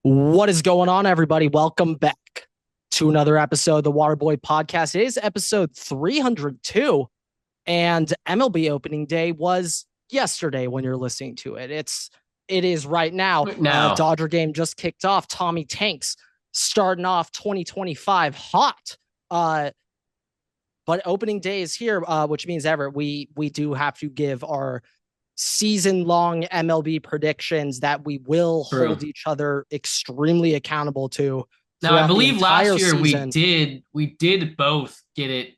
What is going on, everybody? Welcome back to another episode of the Waterboy podcast. It is episode 302, and MLB opening day was yesterday when you're listening to it. It is right now. Now, Dodger game just kicked off. Tommy Tanks starting off 2025 hot. Uh, but opening day is here, which means Everett, we do have to give our season-long MLB predictions that we will true. hold each other extremely accountable to Now, I throughout the believe last entire year season. we did both get it.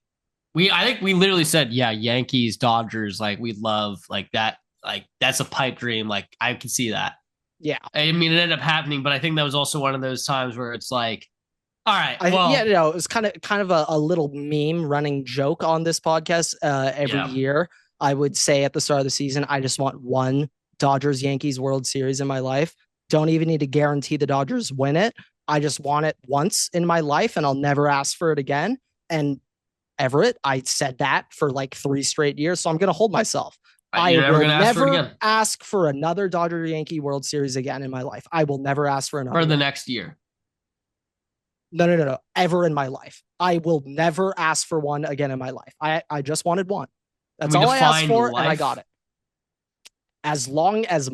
I think we literally said, yeah, Yankees, Dodgers, like we love like that, like that's a pipe dream. Like I can see that. Yeah. I mean, it ended up happening, but I think that was also one of those times where it's like, all right, Yeah, no, it was kind of a little meme running joke on this podcast every yeah, year. I would say at the start of the season, I just want one Dodgers Yankees World Series in my life. Don't even need to guarantee the Dodgers win it. I just want it once in my life and I'll never ask for it again. And Everett, I said that for like 3 straight years. So I'm going to hold myself. I you're never will gonna ask for it never again ask for another Dodger Yankee World Series again in my life. I will never ask for another for the one. next year. No. Ever in my life. I will never ask for one again in my life. I just wanted one. Can That's we all I asked define for, and I life? got it. As long as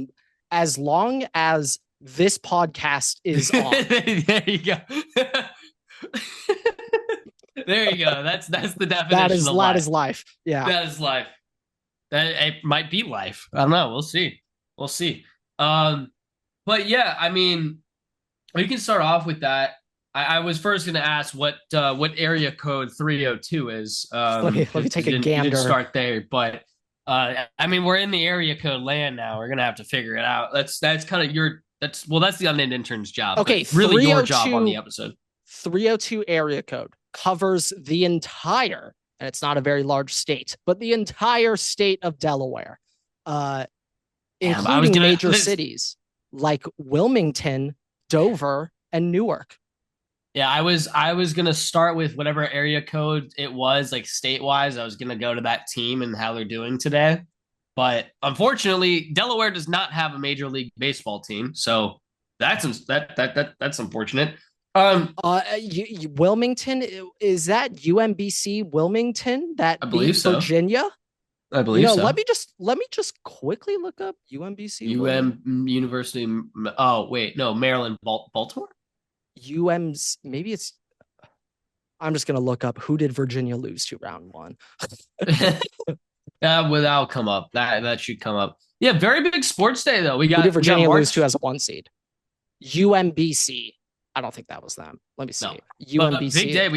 this podcast is on. There you go. There you go. That's the definition That is of life. that is life. Yeah. That is life. That it might be life. I don't know. We'll see. We'll see. Um, but yeah, I mean, we can start off with that. I was first going to ask what area code 302 is. Let me take a You gander. didn't start there, but I mean, we're in the area code land now. We're gonna have to figure it out. That's kind of your that's the unnamed intern's job. Okay, really your job on the episode. 302 area code covers the entire, and it's not a very large state, but the entire state of Delaware, including major cities like Wilmington, Dover, and Newark. Yeah, I was gonna start with whatever area code it was, like state wise. I was gonna go to that team and how they're doing today. But unfortunately, Delaware does not have a major league baseball team, so that's unfortunate. Wilmington, is that UMBC Wilmington I that believe beat so. Virginia? I believe so. Let me just quickly look up UMBC University. Oh wait, no, Maryland, Baltimore. UM's maybe it's. I'm just gonna look up who did Virginia lose to round one. That'll come up. That should come up. Yeah, very big sports day though. Who did Virginia lose to as a 1 seed? UMBC. I don't think that was them. Let me see. No. UMBC. Big day.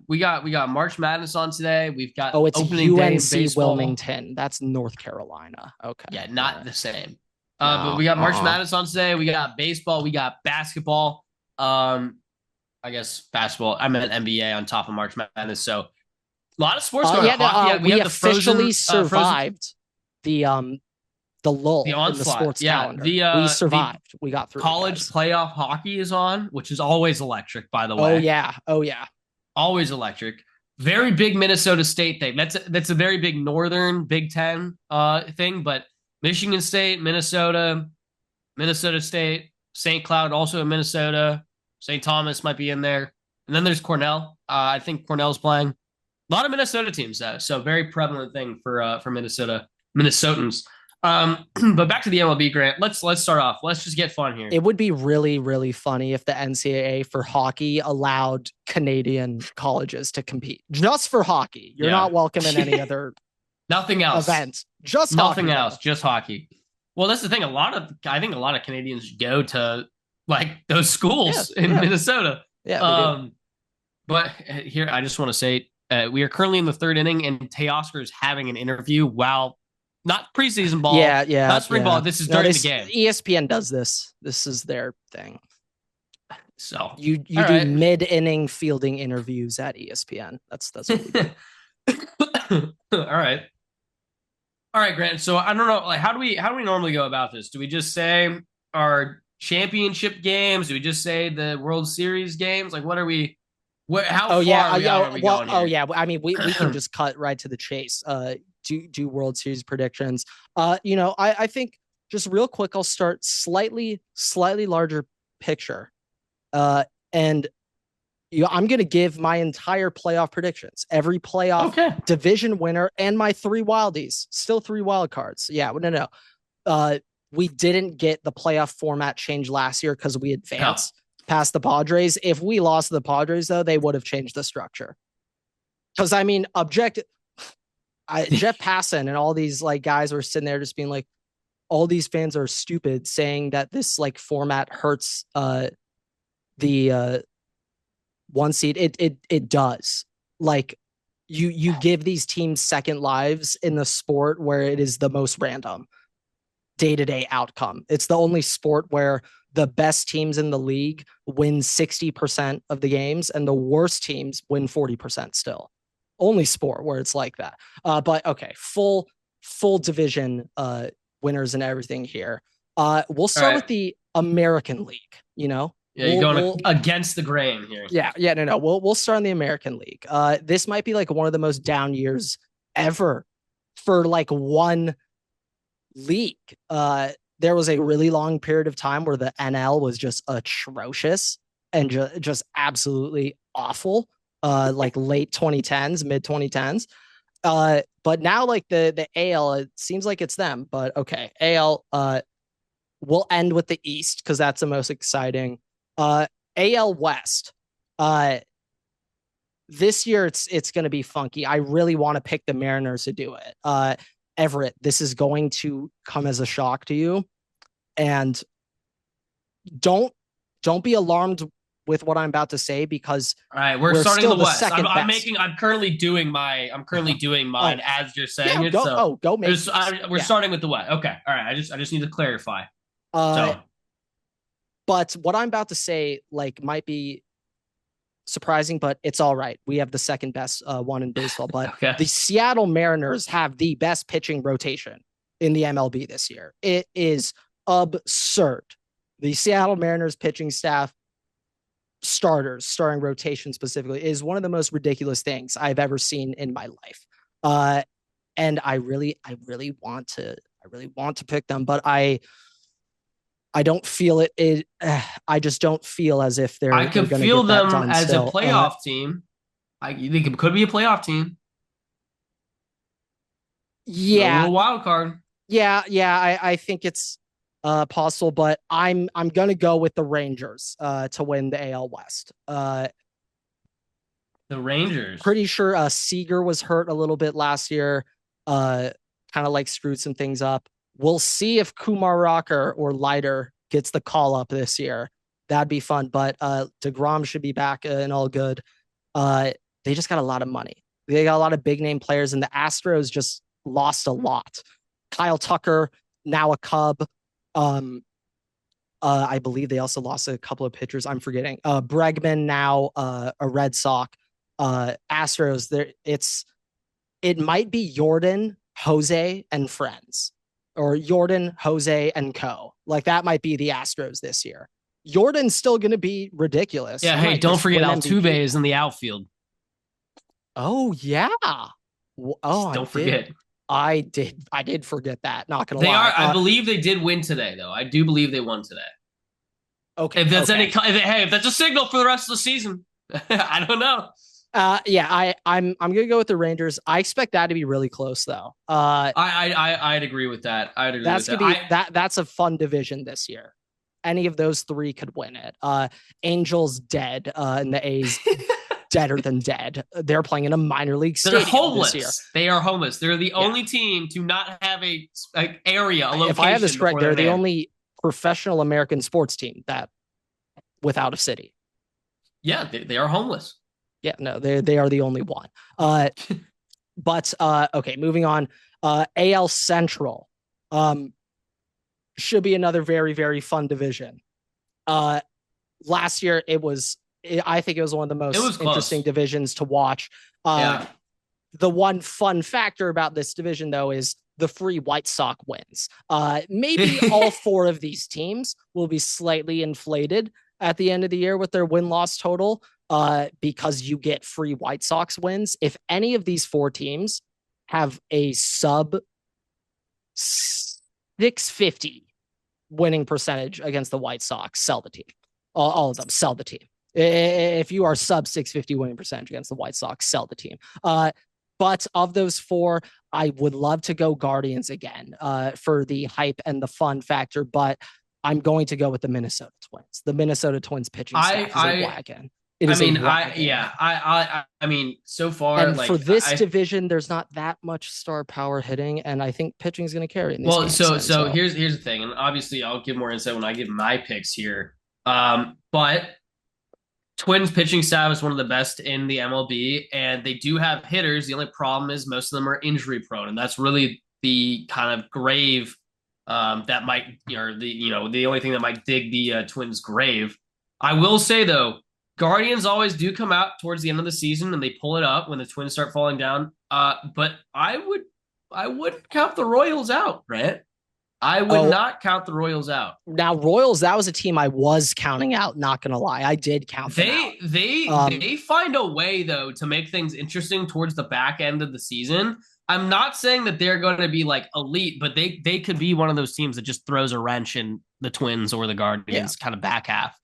We got March Madness on today. We've got it's opening day in UNC baseball. Wilmington. That's North Carolina. Okay. Yeah, not the same. No, But we got March Madness on today. We got baseball. We got basketball. I guess basketball. I meant NBA on top of March Madness. So a lot of sports going on. Hockey, we have officially frozen, survived the lull the in the onslaught. sports calendar. We survived. We got through. College playoff hockey is on, which is always electric, by the way. Oh yeah. Always electric. Very big Minnesota State thing. That's a very big Northern Big Ten thing, but Michigan State, Minnesota State, St. Cloud also in Minnesota. St. Thomas might be in there. And then there's Cornell. I think Cornell's playing. A lot of Minnesota teams, so very prevalent thing for Minnesotans. But back to the MLB, Grant. Let's start off. Let's just get fun here. It would be really, really funny if the NCAA for hockey allowed Canadian colleges to compete just for hockey. You're not welcome in any other nothing else events. Just nothing hockey, else. Just hockey. Well, that's the thing. I think a lot of Canadians go to like those schools in Minnesota. Yeah. But here I just want to say we are currently in the third inning, and Teoscar is having an interview while. Not preseason ball. Yeah. Not spring ball. This is during the game. ESPN does this. This is their thing. So you do right. Mid-inning fielding interviews at ESPN. That's what we do. All right, Grant. So I don't know, like how do we normally go about this? Do we just say our championship games? Do we just say the World Series games? Like what are we? How far are we going here? Oh yeah. I mean, we can just cut right to the chase. Do World Series predictions. I think just real quick, I'll start slightly larger picture. And I'm going to give my entire playoff predictions, every playoff Okay. division winner, and my three wildies, still three wild cards. Yeah, no. We didn't get the playoff format change last year because we advanced past the Padres. If we lost to the Padres, though, they would have changed the structure. Because I mean, Jeff Passan and all these like guys were sitting there just being like, all these fans are stupid, saying that this like format hurts the one seed. It does. Like you give these teams second lives in the sport where it is the most random day-to-day outcome. It's the only sport where the best teams in the league win 60% of the games and the worst teams win 40% still. Only sport where it's like that. But okay, full division winners and everything here. We'll start with the American League, you know? Yeah, you're going against the grain here. Yeah, no. We'll start in the American League. This might be like one of the most down years ever for like one league. There was a really long period of time where the NL was just atrocious and just absolutely awful. Like late 2010s, mid 2010s. But now like the AL, it seems like it's them. But okay, AL. We'll end with the East because that's the most exciting. AL West. This year it's going to be funky. I really want to pick the Mariners to do it. Everett, this is going to come as a shock to you, and don't be alarmed with what I'm about to say because all right, we're starting the West. I'm currently doing mine as you're saying it. Go make. We're starting with the West. Okay, all right. I just need to clarify. But what I'm about to say like might be surprising, but it's all right. We have the second best one in baseball, but the Seattle Mariners have the best pitching rotation in the MLB this year. It is absurd. The Seattle Mariners pitching staff, starting rotation specifically, is one of the most ridiculous things I've ever seen in my life. And I really want to pick them, but I don't feel it. I just don't feel as if they're. I can feel them as a playoff team. You think it could be a playoff team? Yeah, a little wild card. Yeah. I think it's possible, but I'm gonna go with the Rangers to win the AL West. The Rangers. Pretty sure Seager was hurt a little bit last year. Kind of like screwed some things up. We'll see if Kumar Rocker or Leiter gets the call up this year. That'd be fun. But DeGrom should be back and all good. They just got a lot of money. They got a lot of big name players, and the Astros just lost a lot. Kyle Tucker, now a Cub. I believe they also lost a couple of pitchers. I'm forgetting. Bregman, now a Red Sox. Astros, it might be Jordan, Jose, and friends. Or Jordan, Jose, and co. Like that might be the Astros this year. Jordan's still going to be ridiculous. Yeah, hey, don't forget Altuve is in the outfield. Oh, yeah. Oh, don't forget. I did forget that. Not going to lie. I believe they did win today, though. I do believe they won today. Okay. If that's if that's a signal for the rest of the season, I don't know. Yeah, I'm gonna go with the Rangers. I expect that to be really close, though. I'd agree with that. That's a fun division this year. Any of those three could win it. Angels dead, and the A's deader than dead. They're playing in a minor league stadium. They're homeless. This year. They are homeless. They're the only team to not have a area, a location. If I have this correct, they're the only professional American sports team that without a city. Yeah, they are homeless. Yeah, no, they are the only one. But okay, moving on. AL Central should be another very, very fun division. Last year I think it was one of the most interesting divisions to watch. The one fun factor about this division, though, is the free White Sox wins. Maybe all four of these teams will be slightly inflated at the end of the year with their win-loss total. Because you get free White Sox wins. If any of these four teams have a sub 650 winning percentage against the White Sox, sell the team. all of them, sell the team. If you are sub 650 winning percentage against the White Sox, sell the team. But of those four, I would love to go Guardians again for the hype and the fun factor, but I'm going to go with the Minnesota Twins. The Minnesota Twins pitching staff is a wagon. It is a wagon. I mean, so far, and like, for this division, there's not that much star power hitting, and I think pitching is going to carry in these games. So here's the thing, and obviously I'll give more insight when I give my picks here. But Twins pitching staff is one of the best in the MLB, and they do have hitters. The only problem is most of them are injury prone, and that's really the kind of grave that might, or the only thing that might dig the Twins' grave. I will say though, Guardians always do come out towards the end of the season and they pull it up when the Twins start falling down. But I wouldn't count the Royals out, Brent. I would not count the Royals out. Now, Royals, that was a team I was counting out, not going to lie. I did count them out. They find a way, though, to make things interesting towards the back end of the season. I'm not saying that they're going to be, like, elite, but they could be one of those teams that just throws a wrench in the Twins or the Guardians kind of back half.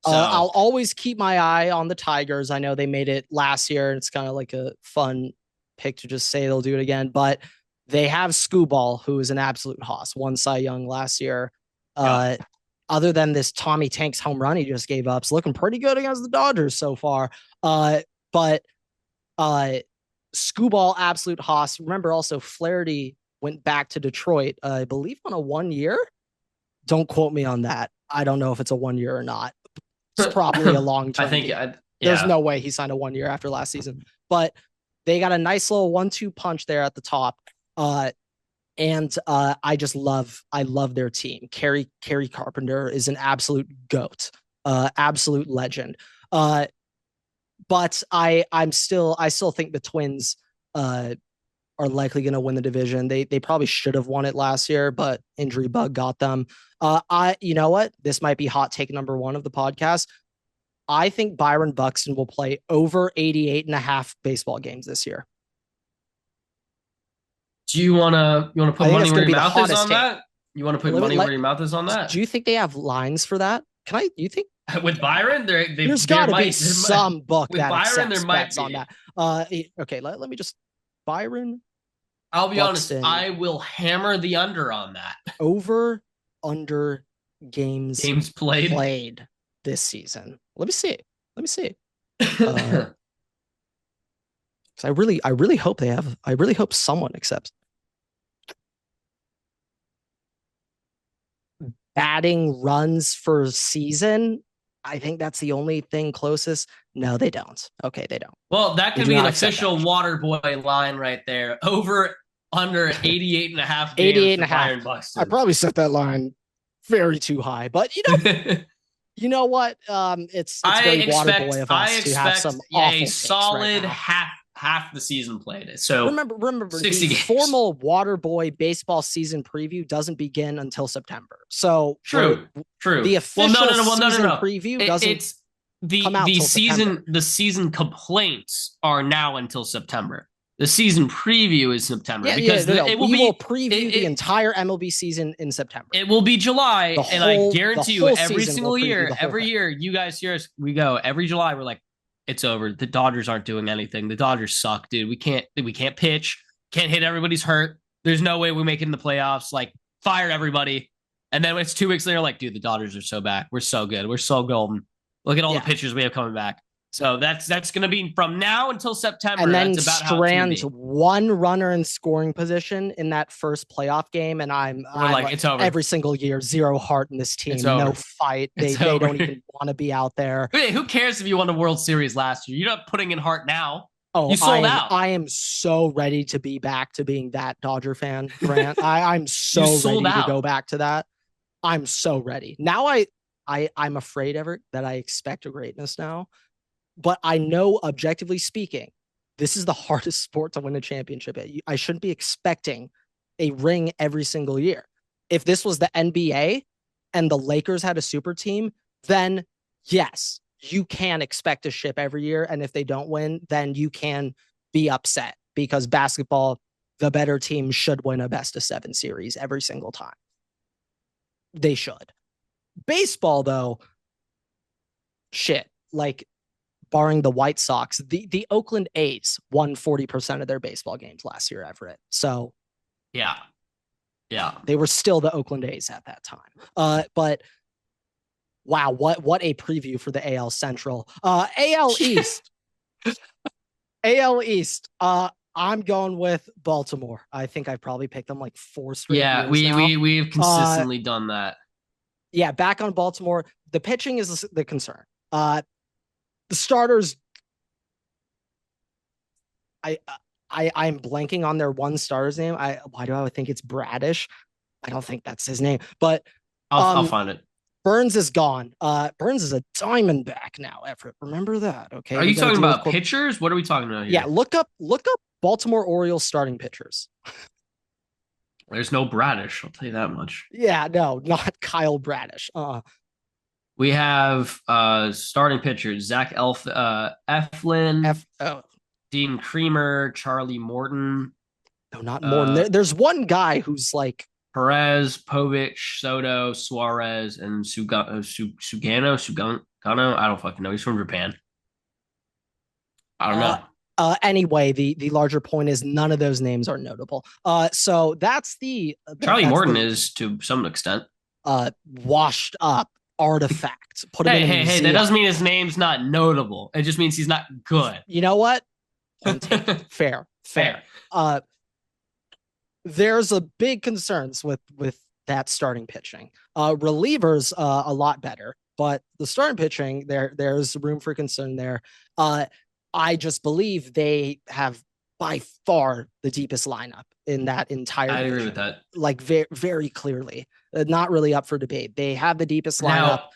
So I'll always keep my eye on the Tigers. I know they made it last year, and it's kind of like a fun pick to just say they'll do it again, but they have Scooball, who is an absolute hoss, won Cy Young last year. Other than this Tommy Tanks home run he just gave up, it's looking pretty good against the Dodgers so far. But Scooball, absolute hoss. Remember also Flaherty went back to Detroit, I believe on a 1 year. Don't quote me on that. I don't know if it's a 1 year or not. It's probably a long-term. I think there's no way he signed a 1 year after last season, but they got a nice little 1-2 punch there at the top. And I love their team. Kerry Carpenter is an absolute goat, absolute legend. But I still think the Twins are likely going to win the division. They probably should have won it last year, but injury bug got them. You know what? This might be hot take number 1 of the podcast. I think Byron Buxton will play over 88.5 baseball games this year. Do you want to put money where your mouth is on that? You want to put money where your mouth is on that? Do you think they have lines for that? You think with Byron, there's got to be some book that accepts bets on that. Okay, let me just Byron. I'll be honest. I will hammer the under on that. Over under games played this season. Let me see. Because I really hope they have. I really hope someone accepts. Batting runs for season. I think that's the only thing closest. No, they don't. Okay, they don't. Well, that could be an official Waterboy line right there. Over under 88.5 games for Byron Buxton. I probably set that line very too high, but you know what? It's very Waterboy of us to have some awful solid half the season played. So remember the formal Waterboy baseball season preview doesn't begin until September. So true. The official season preview doesn't come out until September. The season complaints are now until September. The season preview is September because we will preview the entire MLB season in September. It will be July, and I guarantee you, every single year, you guys hear us. We go every July. We're like, it's over. The Dodgers aren't doing anything. The Dodgers suck, dude. We can't pitch. Can't hit. Everybody's hurt. There's no way we make it in the playoffs. Like, fire everybody. And then it's 2 weeks later, like, dude, the Dodgers are so back. We're so good. We're so golden. Look at all the pitchers we have coming back. So that's going to be from now until September. And then strand one runner in scoring position in that first playoff game. And I'm like, it's over. Every single year, zero heart in this team. No fight. They don't even want to be out there. Hey, who cares if you won the World Series last year? You're not putting in heart now. Oh, you sold out. I am so ready to be back to being that Dodger fan, Grant. I'm so ready to go back to that. I'm so ready. Now I'm afraid, Everett, that I expect a greatness now. But I know, objectively speaking, this is the hardest sport to win a championship at. I shouldn't be expecting a ring every single year. If this was the NBA and the Lakers had a super team, then yes, you can expect a ship every year. And if they don't win, then you can be upset because basketball, the better team should win a best of 7 series every single time. They should. Baseball, though, shit, like barring the White Sox, the Oakland A's won 40% of their baseball games last year, Everett. So Yeah. Yeah. they were still the Oakland A's at that time. But wow, what a preview for the AL Central. AL East. AL East. I'm going with Baltimore. I think I've probably picked them like 4 straight Yeah, years now. we've consistently done that. Yeah, back on Baltimore. The pitching is the concern. The starters, I'm blanking on their one starter's name. Why do I think it's Bradish? I don't think that's his name, but I'll find it. Burns is gone. Burns is a Diamondback now, Everett. Remember that, okay? Are you talking about pitchers? What are we talking about here? Yeah, look up Baltimore Orioles starting pitchers. There's no Bradish, I'll tell you that much. Yeah, no, not Kyle Bradish. We have starting pitchers: Zach Eflin, Dean Creamer, Charlie Morton. No, not Morton. There's one guy who's like Perez, Povich, Soto, Suarez, and Sugano. I don't fucking know. He's from Japan. I don't know. Anyway, the larger point is none of those names are notable. So that's Charlie Morton is to some extent washed up artifact. Put him hey, that doesn't mean his name's not notable. It just means he's not good. You know what? Fair. There's a big concerns with that starting pitching. Relievers a lot better, but the starting pitching there's room for concern there. I just believe they have by far the deepest lineup in that entire division. I agree with that. Like very, very clearly. Not really up for debate. They have the deepest lineup. Now,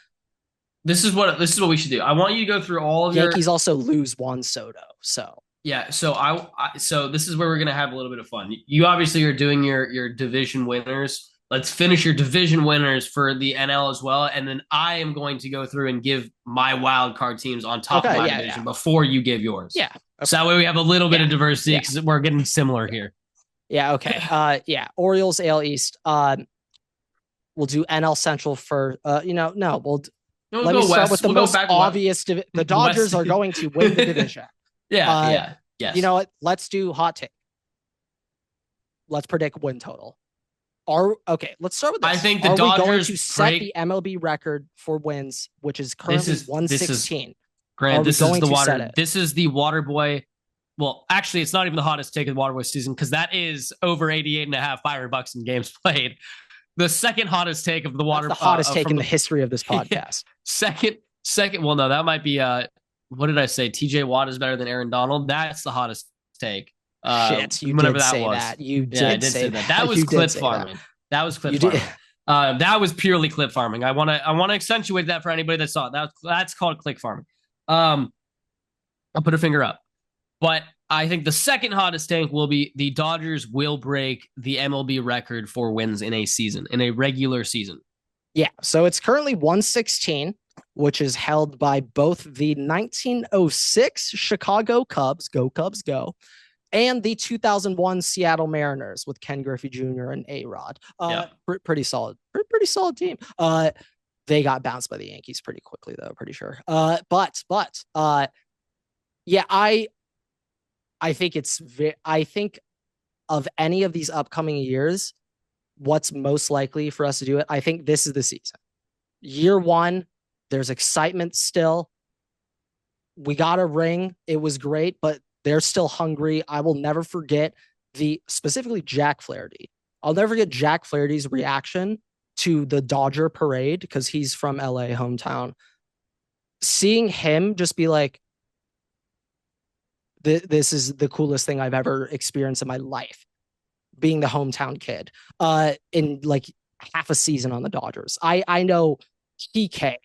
this is what we should do. I want you to go through all of Yankees also lose Juan Soto. So yeah, so so this is where we're gonna have a little bit of fun. You obviously are doing your division winners. Let's finish your division winners for the NL as well, and then I am going to go through and give my wild card teams on top of my division before you give yours. Yeah. Okay. So that way we have a little bit of diversity because we're getting similar here. Yeah. Okay. Orioles, AL East. We'll do NL Central for. Let me start with the most obvious. The Dodgers are going to win the division. Yes. You know what? Let's do hot take. Let's predict win total. Let's start with this. I think the Dodgers are going to set the MLB record for wins, which is currently 116. Grant, this is the Waterboy. Well, actually, it's not even the hottest take of the Waterboy season because that is over 88.5 $500 in games played. The second hottest take of the Waterboy. The hottest take in the history of this podcast. Second. Well, no, that might be. What did I say? TJ Watt is better than Aaron Donald. That's the hottest take. Shit, you did say that. You did say that. That was clip farming. That was clip farming. That was purely clip farming. I want to accentuate that for anybody that saw it. That's called clip farming. I'll put a finger up. But I think the second hottest take will be the Dodgers will break the MLB record for wins in a season, in a regular season. Yeah, so it's currently 116, which is held by both the 1906 Chicago Cubs, go Cubs, go, and the 2001 Seattle Mariners with Ken Griffey Jr. and A-Rod. Pretty solid team. They got bounced by the Yankees pretty quickly, though, pretty sure. I think of any of these upcoming years, what's most likely for us to do it, I think this is the season. Year one, there's excitement still. We got a ring. It was great, but they're still hungry. I will never forget specifically Jack Flaherty. I'll never forget Jack Flaherty's reaction to the Dodger parade because he's from LA, hometown. Seeing him just be like, this is the coolest thing I've ever experienced in my life, being the hometown kid in like half a season on the Dodgers. I know Kike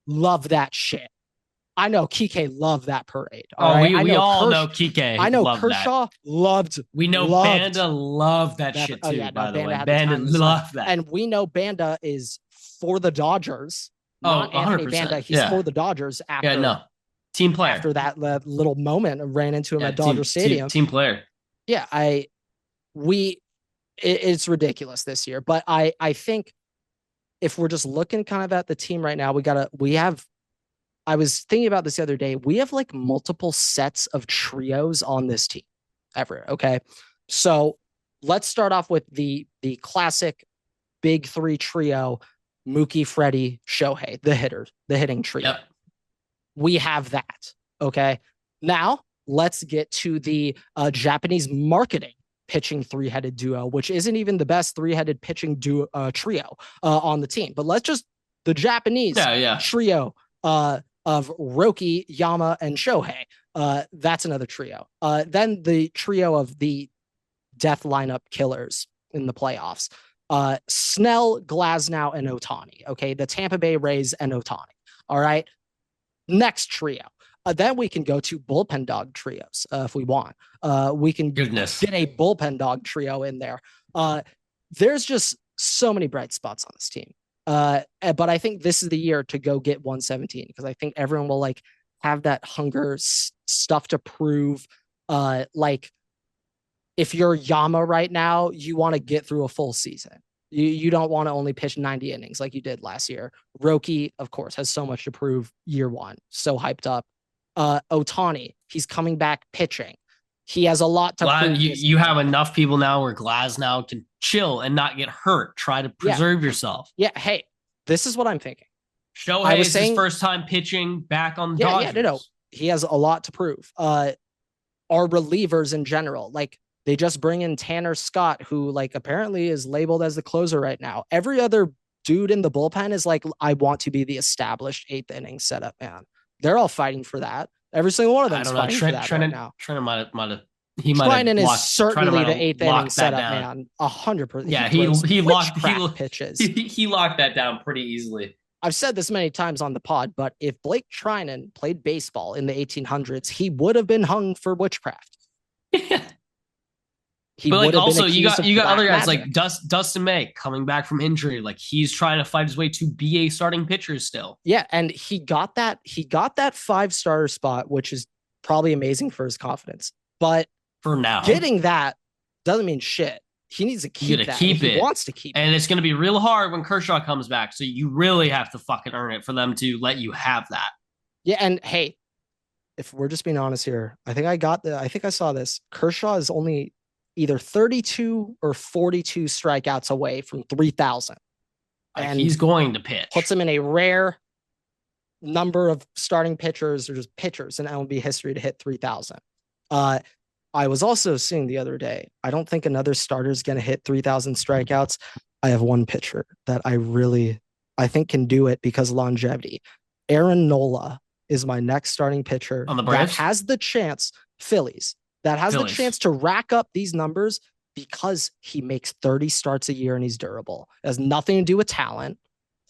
loved that shit. I know Kike loved that parade. We all know Kike. I know Kershaw loved. We know Banda loved that shit too. By the way, Banda loved that, and we know Banda is for the Dodgers. Not Anthony 100%. Banda. He's for the Dodgers. Team player. After that little moment, I ran into him at Dodger Stadium. Team player. Yeah, it's ridiculous this year, but I think if we're just looking kind of at the team right now, we have I was thinking about this the other day. We have like multiple sets of trios on this team, Everett. Okay. So let's start off with the classic big three trio: Mookie, Freddie, Shohei, the hitting trio. Yep. We have that. Okay. Now let's get to the Japanese marketing pitching three-headed duo, which isn't even the best three-headed pitching duo trio on the team. But let's just the Japanese trio of Roki, Yama, and Shohei. That's another trio. Then the trio of the death lineup killers in the playoffs. Snell, Glasnow, and Ohtani. Okay, the Tampa Bay Rays and Ohtani. All right. Next trio. Then we can go to bullpen dog trios if we want. We can get a bullpen dog trio in there. There's just so many bright spots on this team. But I think this is the year to go get 117 because I think everyone will like have that hunger stuff to prove. Like if you're Yama right now, you want to get through a full season. You don't want to only pitch 90 innings like you did last year. Roki, of course, has so much to prove year one. So hyped up. Ohtani, he's coming back pitching. He has a lot to prove. You have enough people now where Glasnow can chill and not get hurt. Try to preserve yourself. Yeah. Hey, this is what I'm thinking. Shohei is his first time pitching back on the Dodgers. No. He has a lot to prove. Our relievers in general, like they just bring in Tanner Scott, who like apparently is labeled as the closer right now. Every other dude in the bullpen is like, I want to be the established eighth inning setup man. They're all fighting for that. Every single one of them is fighting for that right now. Treinen is certainly the eighth inning setup man. 100%. Yeah, he locked pitches. He locked that down pretty easily. I've said this many times on the pod, but if Blake Treinen played baseball in the 1800s, he would have been hung for witchcraft. But like also you got other guys like Dustin May coming back from injury, like he's trying to fight his way to be a starting pitcher still. Yeah, and he got that 5-starter spot, which is probably amazing for his confidence. But for now, getting that doesn't mean shit. He needs to keep that. He wants to keep it. And it's going to be real hard when Kershaw comes back. So you really have to fucking earn it for them to let you have that. Yeah, and hey, if we're just being honest here, I think I saw this. Kershaw is only either 32 or 42 strikeouts away from 3,000. And he's going to pitch. Puts him in a rare number of starting pitchers or just pitchers in MLB history to hit 3,000. I was also seeing the other day, I don't think another starter is going to hit 3,000 strikeouts. I have one pitcher that I think can do it because of longevity. Aaron Nola is my next starting pitcher on the Braves? That has the chance, Phillies, the chance to rack up these numbers because he makes 30 starts a year and he's durable. It has nothing to do with talent.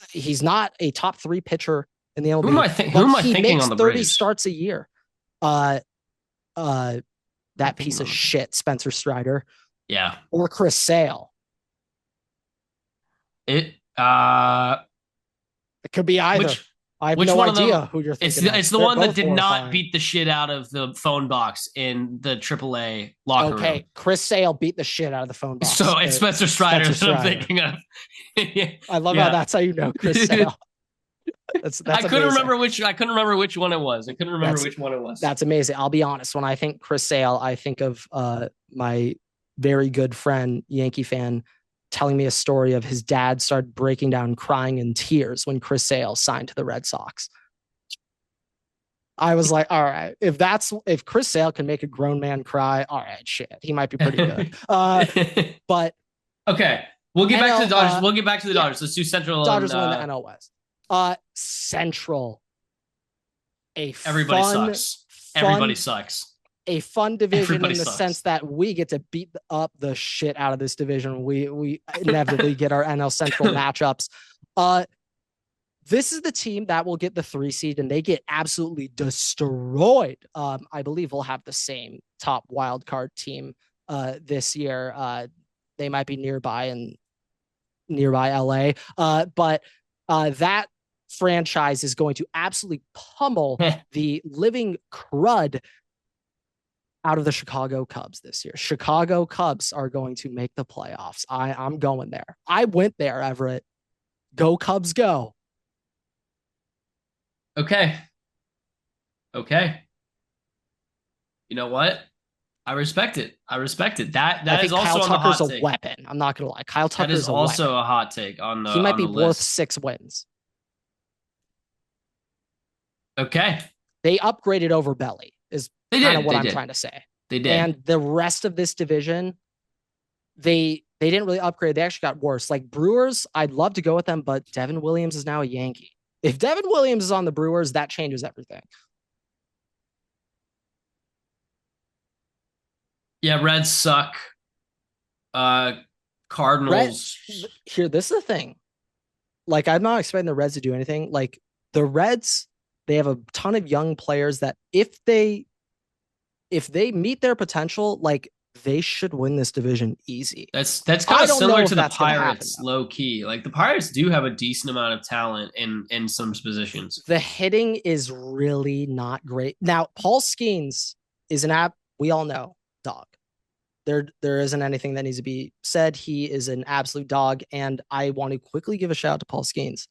He's not a top 3 pitcher in the MLB. Who am I thinking on the Braves? 30 starts a year. That piece of shit, Spencer Strider. Yeah. Or Chris Sale. It could be either. I have no idea who you're thinking It's the one that did not beat the shit out of the phone box in the AAA locker room. Okay, Chris Sale beat the shit out of the phone box. So it's Spencer Strider that I'm thinking of. I love how that's how you know Chris Sale. I couldn't remember which one it was. That's amazing. I'll be honest. When I think Chris Sale, I think of my very good friend, Yankee fan, telling me a story of his dad started breaking down crying in tears when Chris Sale signed to the Red Sox. I was like, all right, if Chris Sale can make a grown man cry, all right, shit, he might be pretty good. But okay, we'll get back to the Dodgers. We'll get back to the Dodgers. Let's do Central. Dodgers win the NL West. Central. Everybody sucks. Everybody sucks. A fun division in the sense that we get to beat up the shit out of this division. We inevitably get our NL Central matchups. This is the team that will get the 3 seed and they get absolutely destroyed. I believe we'll have the same top wild card team this year. They might be nearby LA. But that franchise is going to absolutely pummel the living crud out of the Chicago Cubs this year. Chicago Cubs are going to make the playoffs. I'm going there. I went there, Everett. Go Cubs, go. Okay. Okay. You know what? I respect it. I respect it. That I that is think Kyle also on the Tucker's hot a take. weapon. I'm not gonna lie. Kyle That is Tucker's a weapon. also a hot take He might on be the worth list. 6 wins. Okay. They upgraded over Belly, is They kind of did. what They I'm did. trying to say. They did. And the rest of this division, they didn't really upgrade. They actually got worse. Like Brewers, I'd love to go with them, but Devin Williams is now a Yankee. If Devin Williams is on the Brewers, that changes everything. Yeah, Reds suck. Uh Red Cardinals. here, this is the thing. Like, I'm not expecting the Reds to do anything. Like the Reds, they have a ton of young players that if they meet their potential, like they should win this division easy. That's kind I of don't know similar if to the that's going to happen Pirates, though. low key. Like the Pirates do have a decent amount of talent in some positions. The hitting is really not great. Now, Paul Skeens is an app we all know, dog. There isn't anything that needs to be said. He is an absolute dog, and I want to quickly give a shout out to Paul Skeens.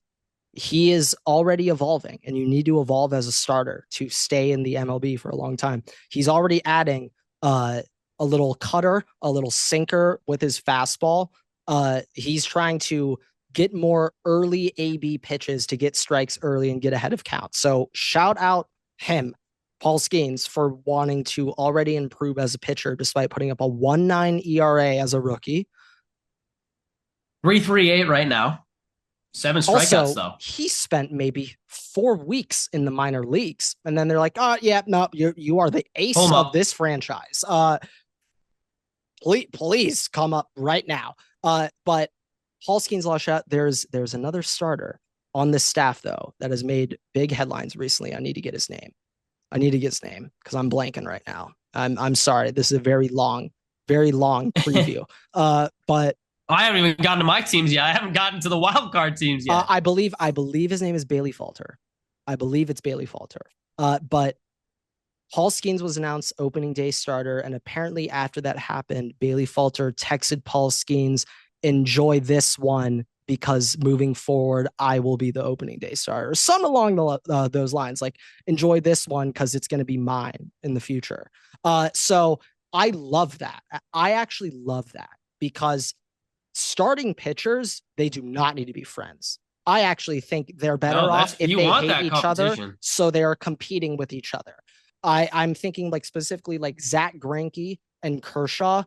He is already evolving, and you need to evolve as a starter to stay in the MLB for a long time. He's already adding a little cutter, a little sinker with his fastball. He's trying to get more early AB pitches to get strikes early and get ahead of count. So shout out him, Paul Skeens, for wanting to already improve as a pitcher despite putting up a 1.9 ERA as a rookie. 3.38 right now. 7 strikeouts Also, though. he spent maybe 4 weeks in the minor leagues, and then they're like, "Oh, yeah, no, you are the ace of this franchise. Please come up right now." But Paul Skeens lost shot. There's another starter on this staff though that has made big headlines recently. I need to get his name. Because I'm blanking right now. I'm sorry. This is a very long preview. But I haven't even gotten to my teams yet. I haven't gotten to the wild card teams yet. I believe his name is Bailey Falter. I believe it's Bailey Falter. But Paul Skeens was announced opening day starter, and apparently after that happened, Bailey Falter texted Paul Skeens, "Enjoy this one because moving forward, I will be the opening day starter." Something along those lines, like enjoy this one because it's going to be mine in the future. So I love that. I actually love that because starting pitchers, they do not need to be friends. I actually think they're better off if they hate each other, so they are competing with each other. I'm thinking like specifically like Zach Greinke and Kershaw.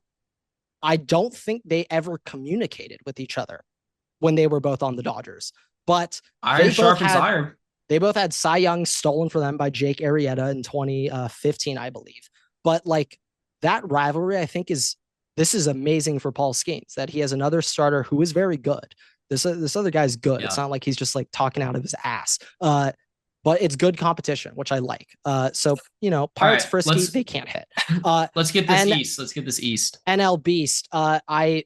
I don't think they ever communicated with each other when they were both on the Dodgers. But iron sharpens iron. They both had Cy Young stolen from them by Jake Arrieta in 2015, I believe. But like that rivalry, I think this is amazing for Paul Skeens that he has another starter who is very good. This other guy's good. Yeah. It's not like he's just like talking out of his ass. But it's good competition, which I like. So Pirates right, frisky, they can't hit. Let's get this East. Let's get this East. NL Beast. I'm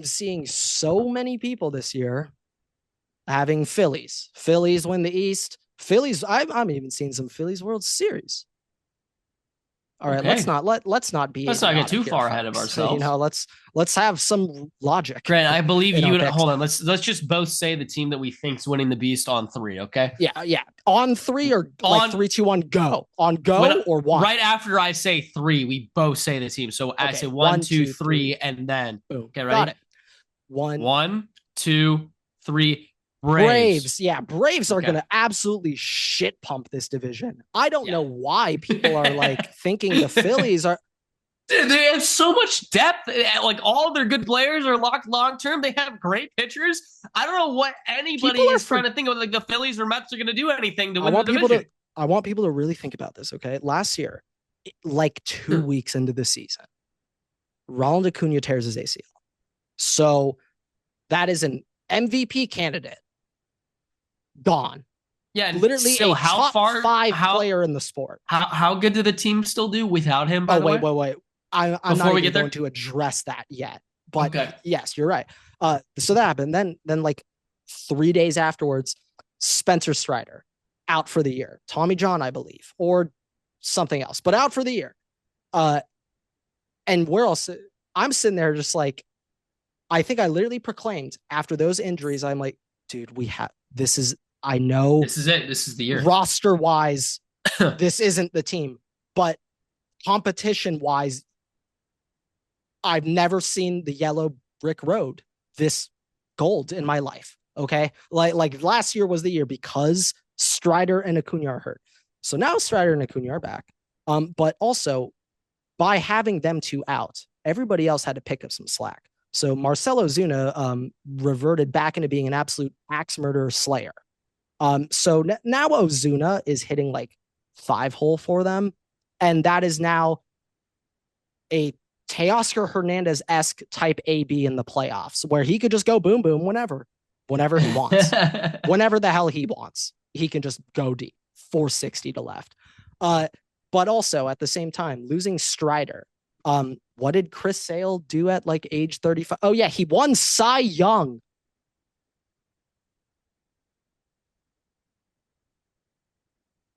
seeing so many people this year having Phillies. Phillies win the East. Phillies. I'm even seeing some Phillies World Series. All right, okay. let's not get too far ahead of ourselves. Let's have some logic. Grant, I believe you. Hold on, let's just both say the team that we think's winning the Beast on 3. Okay. Yeah. On 3 or like 3, 2, 1, go. On go or 1. Right after I say 3, we both say the team. So I say 1, 2, 3, and then boom. Okay, ready? Got it. 1, 2, 3. Braves. Yeah, Braves are going to absolutely shit pump this division. I don't know why people are like thinking the Phillies are. They have so much depth. Like all of their good players are locked long term. They have great pitchers. I don't know what anybody is trying to think of. Like the Phillies or Mets are going to do anything to win the division. I want people to really think about this. Okay, last year, like 2 weeks into the season, Ronald Acuna tears his ACL. So that is an MVP candidate. Gone. Yeah, literally a top 5 player in the sport. How good did the team still do without him? By the way? Wait. I'm not even going to address that yet. But yes, you're right. So that happened. Then like 3 days afterwards, Spencer Strider out for the year. Tommy John, I believe, or something else, but out for the year. And where else? I'm sitting there just like, I think I literally proclaimed after those injuries, I'm like, dude, I know this is it. This is the year. Roster wise, this isn't the team. But competition wise, I've never seen the yellow brick road this gold in my life. Okay. Like last year was the year because Strider and Acuna are hurt. So now Strider and Acuna are back. But also by having them two out, everybody else had to pick up some slack. So Marcelo Zuna reverted back into being an absolute axe murderer slayer. So now Ozuna is hitting like 5-hole for them. And that is now a Teoscar Hernandez-esque type AB in the playoffs where he could just go boom, boom whenever he wants, whenever the hell he wants. He can just go deep, 460 to left. But also at the same time, losing Strider. What did Chris Sale do at like age 35? Oh yeah, he won Cy Young.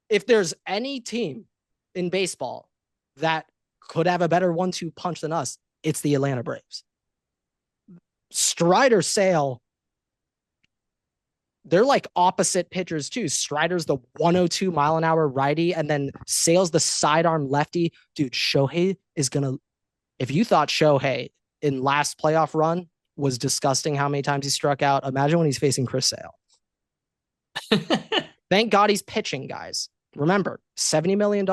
If there's any team in baseball that could have a better 1-2 punch than us, it's the Atlanta Braves. Strider, Sale, they're like opposite pitchers too. Strider's the 102 mile an hour righty, and then Sale's the sidearm lefty. Dude, Shohei is gonna. If you thought Shohei in last playoff run was disgusting how many times he struck out, imagine when he's facing Chris Sale. Thank God he's pitching, guys. Remember, $70 million.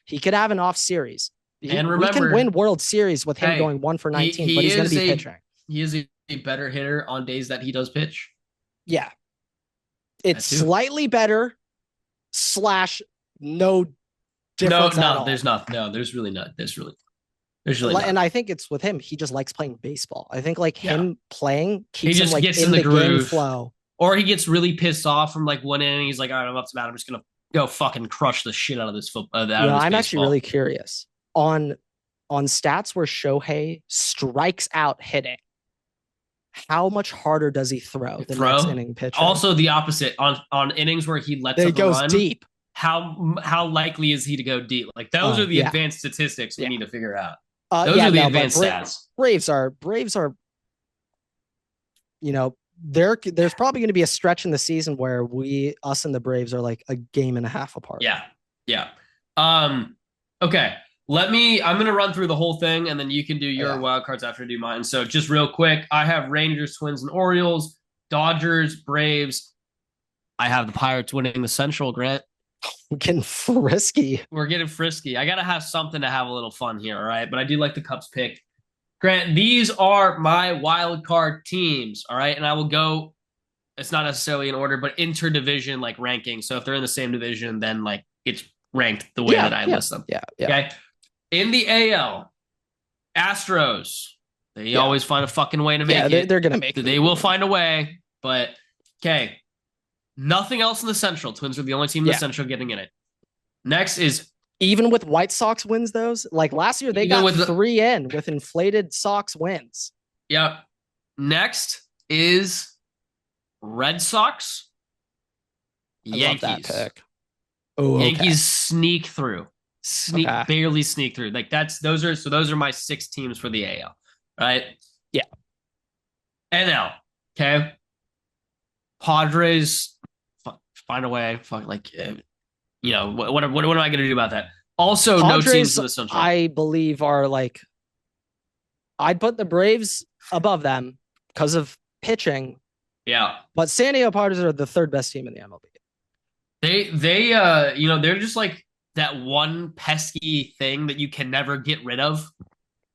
He could have an off series. And remember, we can win World Series with him going 1 for 19, but he's going to be pitching. He is a better hitter on days that he does pitch. Yeah. It's slightly better / no difference at all. There's not. No, there's really not. There's really not. And I think it's with him. He just likes playing baseball. I think like him playing keeps him like gets in the groove. Game flow. Or he gets really pissed off from like one inning. He's like, all right, I'm up to bat. I'm just going to go fucking crush the shit out of this football. I'm actually really curious on stats where Shohei strikes out hitting. How much harder does he throw the next inning pitch? Also, the opposite on innings where he lets it goes deep. How likely is he to go deep? Like those are the advanced statistics we need to figure out. Those are the advanced stats. Braves are, there's probably going to be a stretch in the season where us and the Braves are like a game and a half apart. Yeah. Okay. I'm going to run through the whole thing and then you can do your wild cards after I do mine. So just real quick, I have Rangers, Twins, and Orioles, Dodgers, Braves. I have the Pirates winning the Central, Grant. We're getting frisky. I got to have something to have a little fun here, all right? But I do like the Cubs pick. Grant, these are my wild card teams, all right? And I will go, it's not necessarily in order, but interdivision like ranking. So if they're in the same division, then like it's ranked the way that I list them. Yeah. Okay. In the AL, Astros, they always find a fucking way to make it. They're going to make it. They will find a way, but okay. Nothing else in the Central. Twins are the only team in the Central getting in it. Next is... Even with White Sox wins those, like last year, they got 3 in with inflated Sox wins. Yep. Next is Red Sox, Yankees. I love that pick. Oh, Yankees sneak through. Barely sneak through. Like those are my 6 teams for the AL, right? Yeah. NL, okay. Padres find a way. Fuck, like, what am I going to do about that? Also, Padres, no teams in the Central. I believe are like, I'd put the Braves above them because of pitching. Yeah, but San Diego Padres are the 3rd best team in the MLB. They're just like that one pesky thing that you can never get rid of.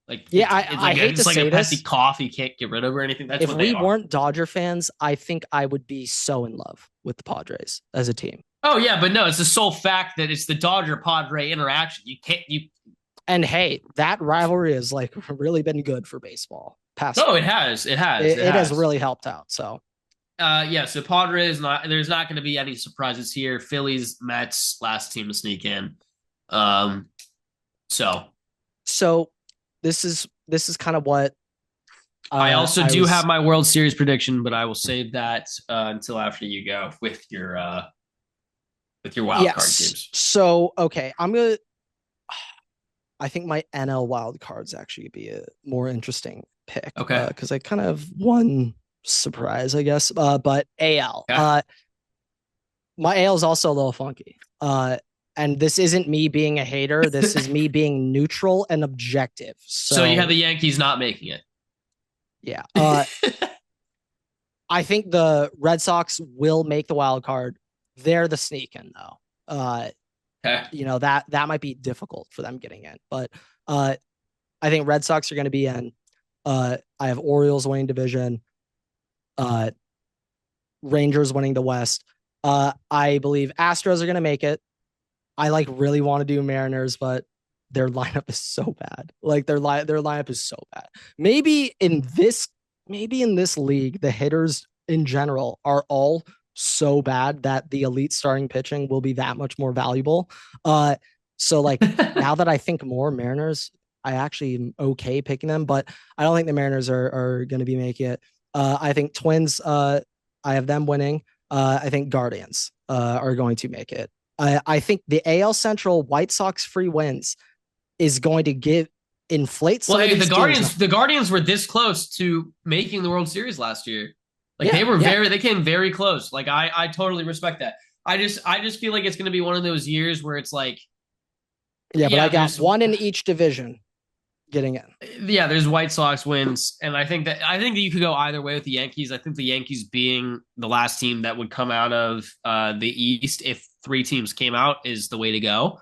Like, I hate to say this. It's like a pesky cough you can't get rid of or anything. That's if we weren't Dodger fans, I think I would be so in love with the Padres as a team. Oh yeah, but no, it's the sole fact that it's the Dodger Padre interaction. And hey, that rivalry has like really been good for baseball. It has. It has really helped out. So so Padres, there's not going to be any surprises here. Phillies, Mets, last team to sneak in. So this is kind of what I also have my World Series prediction, but I will save that until after you go with your wild card teams. So okay, I think my NL wild cards actually be a more interesting pick. Okay, because I kind of won surprise, I guess. But AL, my AL is also a little funky. and this isn't me being a hater. This is me being neutral and objective. So you have So the Yankees not making it. yeah, I think the Red Sox will make the wild card. They're the sneak in though. Okay. That might be difficult for them getting in, but I think Red Sox are going to be in. I have Orioles winning division, Rangers winning the West. I believe Astros are going to make it. I really want to do Mariners, but their lineup is so bad. Their lineup is so bad. Maybe in this league, the hitters in general are all so bad that the elite starting pitching will be that much more valuable. So now that I think more, Mariners, I actually am okay picking them, but I don't think the Mariners are going to be making it. I think Twins, I have them winning. I think Guardians are going to make it. I think the AL Central White Sox free wins is going to inflate some of these teams. The Guardians were this close to making the World Series last year. They came very close. I totally respect that. I just feel like it's going to be one of those years where it's like, but I got one in each division getting in. Yeah, there's White Sox wins, and I think that you could go either way with the Yankees. I think the Yankees being the last team that would come out of the East if 3 teams came out is the way to go.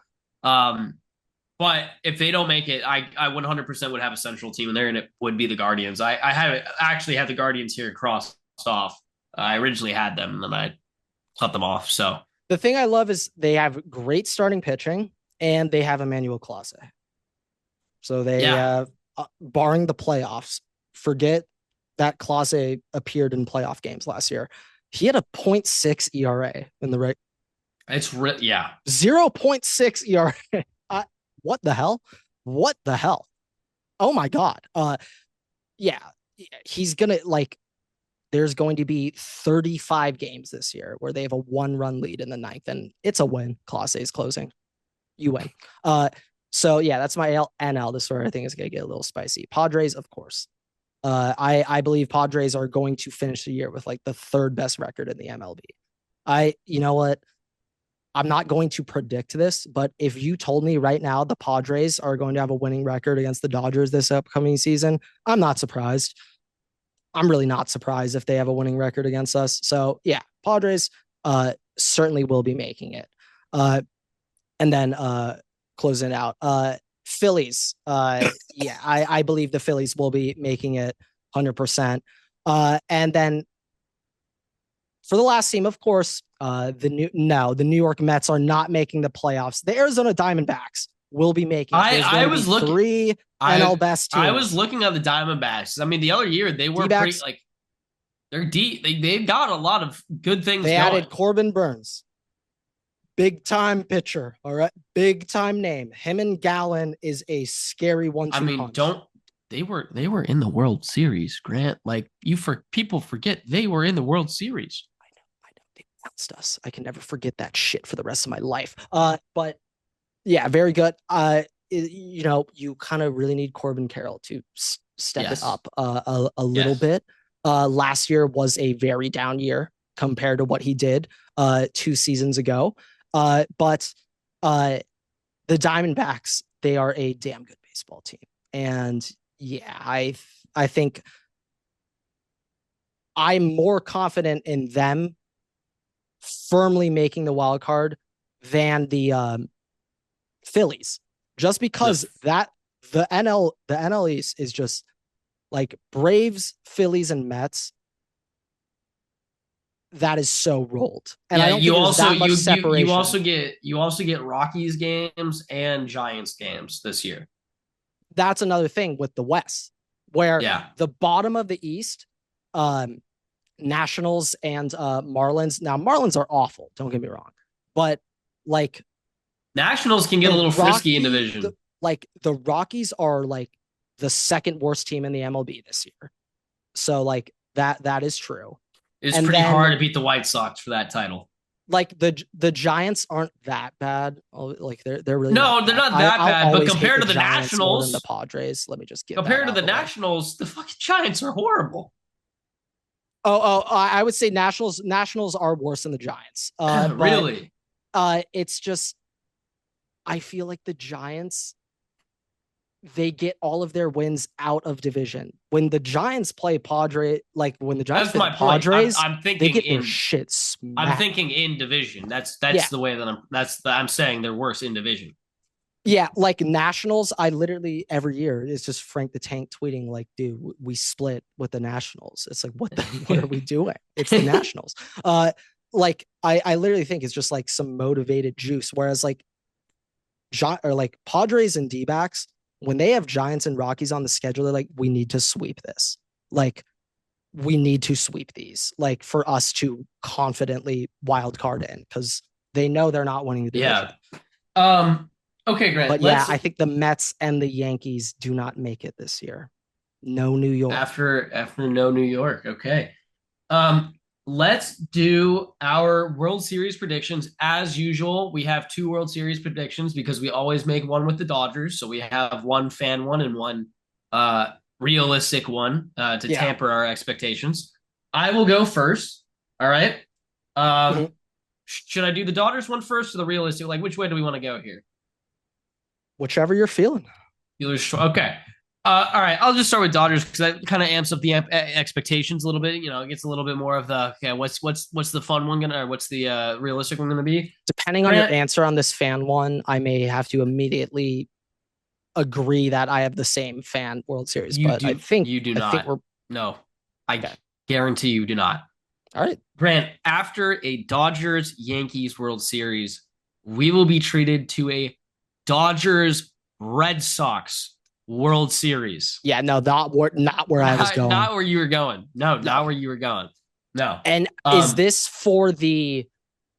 But if they don't make it, I 100% would have a central team in there, and it would be the Guardians. I actually have the Guardians here crossed off. I originally had them, and then I cut them off. So the thing I love is they have great starting pitching, and they have Emmanuel Clase. So they, barring the playoffs, forget that Clase appeared in playoff games last year. He had a 0.6 ERA in the right. It's 0.6 ERA. What the hell? What the hell? Oh my God. He's gonna there's going to be 35 games this year where they have a 1-run lead in the 9th, and it's a win. Clase is closing. You win. So yeah, that's my NL. This sort of thing is going to get a little spicy. Padres, of course. I believe Padres are going to finish the year with the 3rd best record in the MLB. You know what? I'm not going to predict this, but if you told me right now the Padres are going to have a winning record against the Dodgers this upcoming season, I'm not surprised. I'm really not surprised if they have a winning record against us. So yeah, Padres certainly will be making it. And then closing it out, Phillies. I believe the Phillies will be making it 100%. And then for the last team, of course, the New York Mets are not making the playoffs. The Arizona Diamondbacks will be making. I was looking 3 NL best teams. I was looking at the Diamondbacks. I mean, the other year they were pretty they're deep. They've got a lot of good things. They added Corbin Burns, big time pitcher. All right, big time name. Him and Gallen is a scary 1-2 punch. They were in the World Series, Grant. People forget they were in the World Series. I know. They bounced us. I can never forget that shit for the rest of my life. But yeah, very good. You kind of really need Corbin Carroll to step it up a little bit. Last year was a very down year compared to what he did 2 seasons ago. But the Diamondbacks, they are a damn good baseball team. And yeah, I think I'm more confident in them firmly making the wild card than the Phillies, just because the NL East is just Braves, Phillies, and Mets. That is so rolled, and I don't think there's that much separation. You also get Rockies games and Giants games this year. That's another thing with the West, where the bottom of the East, Nationals and Marlins. Now, Marlins are awful. Don't get me wrong, but Nationals can get a little frisky in division. The Rockies are the 2nd worst team in the MLB this year. So that is true. It's pretty hard to beat the White Sox for that title. The Giants aren't that bad. They're really they're not that bad. But compared to the Giants Nationals, the Padres, let me just get compared to the Nationals, the fucking Giants are horrible. I would say Nationals are worse than the Giants. Really? It's just I feel like the Giants, they get all of their wins out of division. When the Giants play when the Giants That's play the my point. I'm Padres, I'm they thinking get their in shit I'm smacked. thinking in division. That's Yeah. the way that I'm saying they're worse in division. Yeah, like Nationals, I literally every year it's just Frank the Tank tweeting like, "Dude, we split with the Nationals." It's like, what are we doing? It's the Nationals. Like I literally think it's just like some motivated juice. Whereas like Padres and D-backs, when they have Giants and Rockies on the schedule, they're like, we need to sweep this. Like we need to sweep these, like for us to confidently wild card in because they know they're not winning the division. Yeah. Um. Okay, Grant. But yeah, Let's I think the Mets and the Yankees do not make it this year. No New York. after no New York. Okay. Um. Let's do our World Series predictions as usual. We have two World Series predictions because we always make one with the Dodgers. So we have one fan one and one realistic one to Yeah. tamper our expectations. I will go first. All right. Mhm. Should I do the Dodgers one first or the realistic? Like, which way do we want to go here? Whichever you're feeling. Okay. All right. I'll just start with Dodgers because that kind of amps up the expectations a little bit. You know, it gets a little bit more of the okay. What's the fun one gonna? Or what's the realistic one gonna be? Depending on your Grant, answer on this fan one, I may have to immediately agree that I have the same fan World Series, but you do I think not. we're No, I okay. guarantee you do not. All right. Grant, after a Dodgers Yankees World Series, we will be treated to a Dodgers Red Sox World Series. Yeah, no, not where I was going. Not where you were going. No, No. not where you were going. No. And is this for the,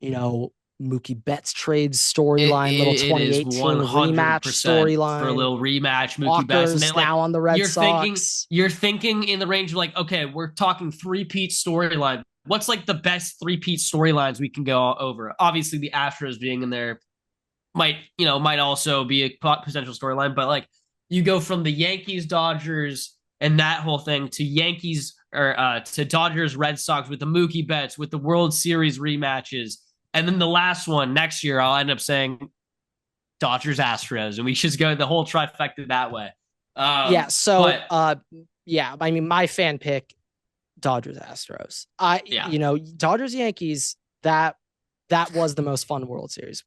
you know, Mookie Betts trades storyline, little it is 2018 rematch 100% for a storyline? little rematch, Mookie Betts, and Walker's then like now on the Red Sox. you're thinking in the range of like, okay, we're talking three-peat storyline. What's like the best three-peat storylines we can go over? Obviously, the Astros being in there might also be a potential storyline, but like you go from the Yankees, Dodgers, and that whole thing to Yankees or to Dodgers, Red Sox with the Mookie Betts, with the World Series rematches. And then the last one next year, I'll end up saying Dodgers, Astros, and we just go the whole trifecta that way. Yeah. So, But yeah, I mean, my fan pick, Dodgers, Astros. yeah, Dodgers, Yankees, that was the most fun World Series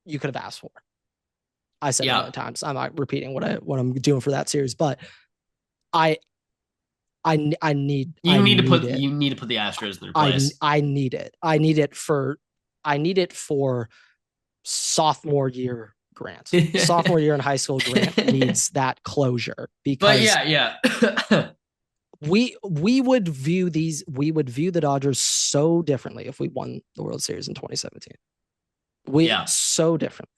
you could have asked for. I said it a million times. I'm not repeating what I'm doing for that series, but I need you need to put it. you need to put the Astros in their place. I need it. I need it for sophomore year Grant. Sophomore year in high school, Grant needs that closure because But yeah. we would view the Dodgers so differently if we won the World Series in 2017. So differently.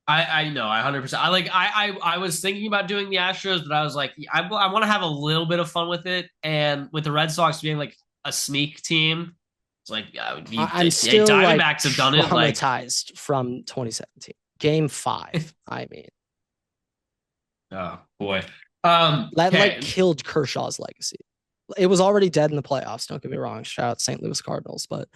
I know, 100%. I was thinking about doing the Astros, but I was like, I want to have a little bit of fun with it, and with the Red Sox being like a sneak team, it's like I'm still Diamondbacks have done it. Like traumatized from 2017, Game 5. I mean, oh boy, that killed Kershaw's legacy. It was already dead in the playoffs. Don't get me wrong. Shout out St. Louis Cardinals, but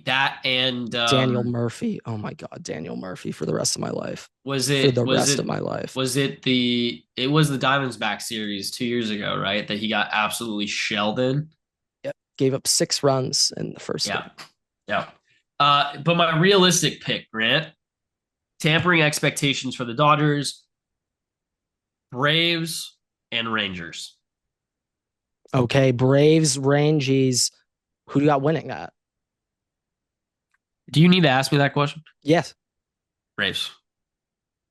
that and Daniel Murphy. Oh my God, Daniel Murphy for the rest of my life. Was it for the rest of my life? Was it it was the Diamondback series 2 years ago, right? That he got absolutely shelled in. Yep, gave up 6 runs in the first game. Yeah. But my realistic pick, Grant, tampering expectations for the Dodgers, Braves, and Rangers. Okay, Braves, Rangies. Who do you got winning that? Do you need to ask me that question? Yes. Braves.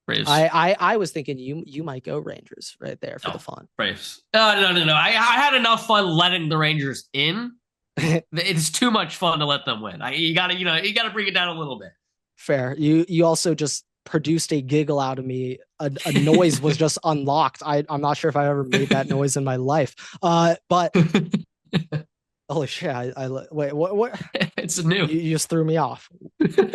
I was thinking you might go Rangers right there for the fun. Braves. No. I had enough fun letting the Rangers in. It's too much fun to let them win. You gotta bring it down a little bit. Fair. You also just produced a giggle out of me. A noise was just unlocked. I'm not sure if I ever made that noise in my life. But holy shit! Wait. What? It's new. You just threw me off.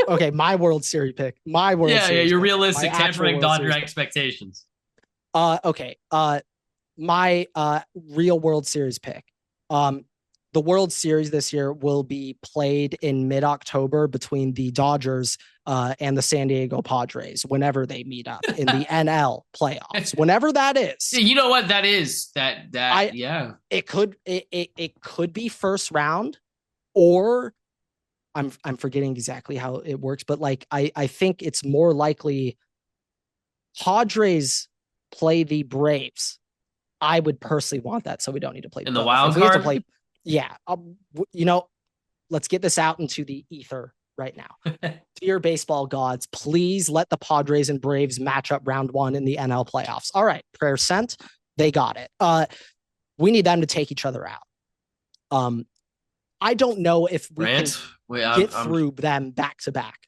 Okay, my World Series pick. My World Series. Yeah. You're pick. realistic, tampering Dodger expectations. Okay. My real World Series pick. the World Series this year will be played in mid-October between the Dodgers and the San Diego Padres whenever they meet up in the NL playoffs, whenever that is. You know what that is? Yeah. It could be first round, or I'm forgetting exactly how it works, but like I think it's more likely Padres play the Braves. I would personally want that, so we don't need to play in the wild card. We have to play, yeah. Let's get this out into the ether right now. Dear baseball gods, please let the Padres and Braves match up round 1 in the NL playoffs. All right, prayer sent. They got it. We need them to take each other out. I don't know if we can get through them back to back.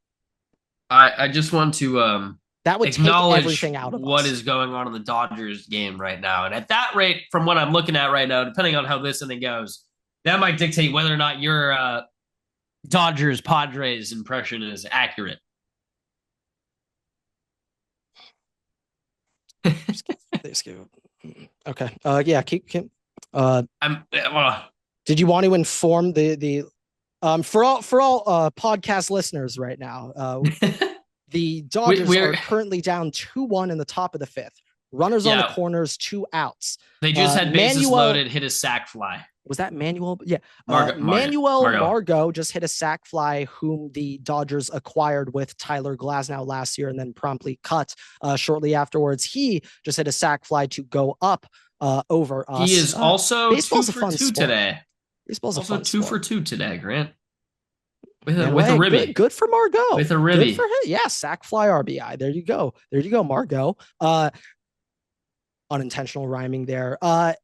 I just want to that would acknowledge take everything out of what us. is going on in the Dodgers game right now. And at that rate, from what I'm looking at right now, depending on how this inning goes, that might dictate whether or not your Dodgers Padres impression is accurate. Okay. Yeah. Keep. Did you want to inform the for all podcast listeners right now? The Dodgers are currently down 2-1 in the top of the 5th. Runners on the corners, 2 outs. They just had bases loaded, hit a sac fly. Was that Manuel? Yeah. Manuel Margot just hit a sac fly, whom the Dodgers acquired with Tyler Glasnow last year and then promptly cut shortly afterwards. He just hit a sac fly to go up over us. He is also 2 for 2 today. Baseball's also a fun 2 sport. for 2 today, Grant. With a ribby. Good for Margot. With a ribby. Good for him. Yeah, sac fly RBI. There you go. There you go, Margot. Unintentional rhyming there. I'm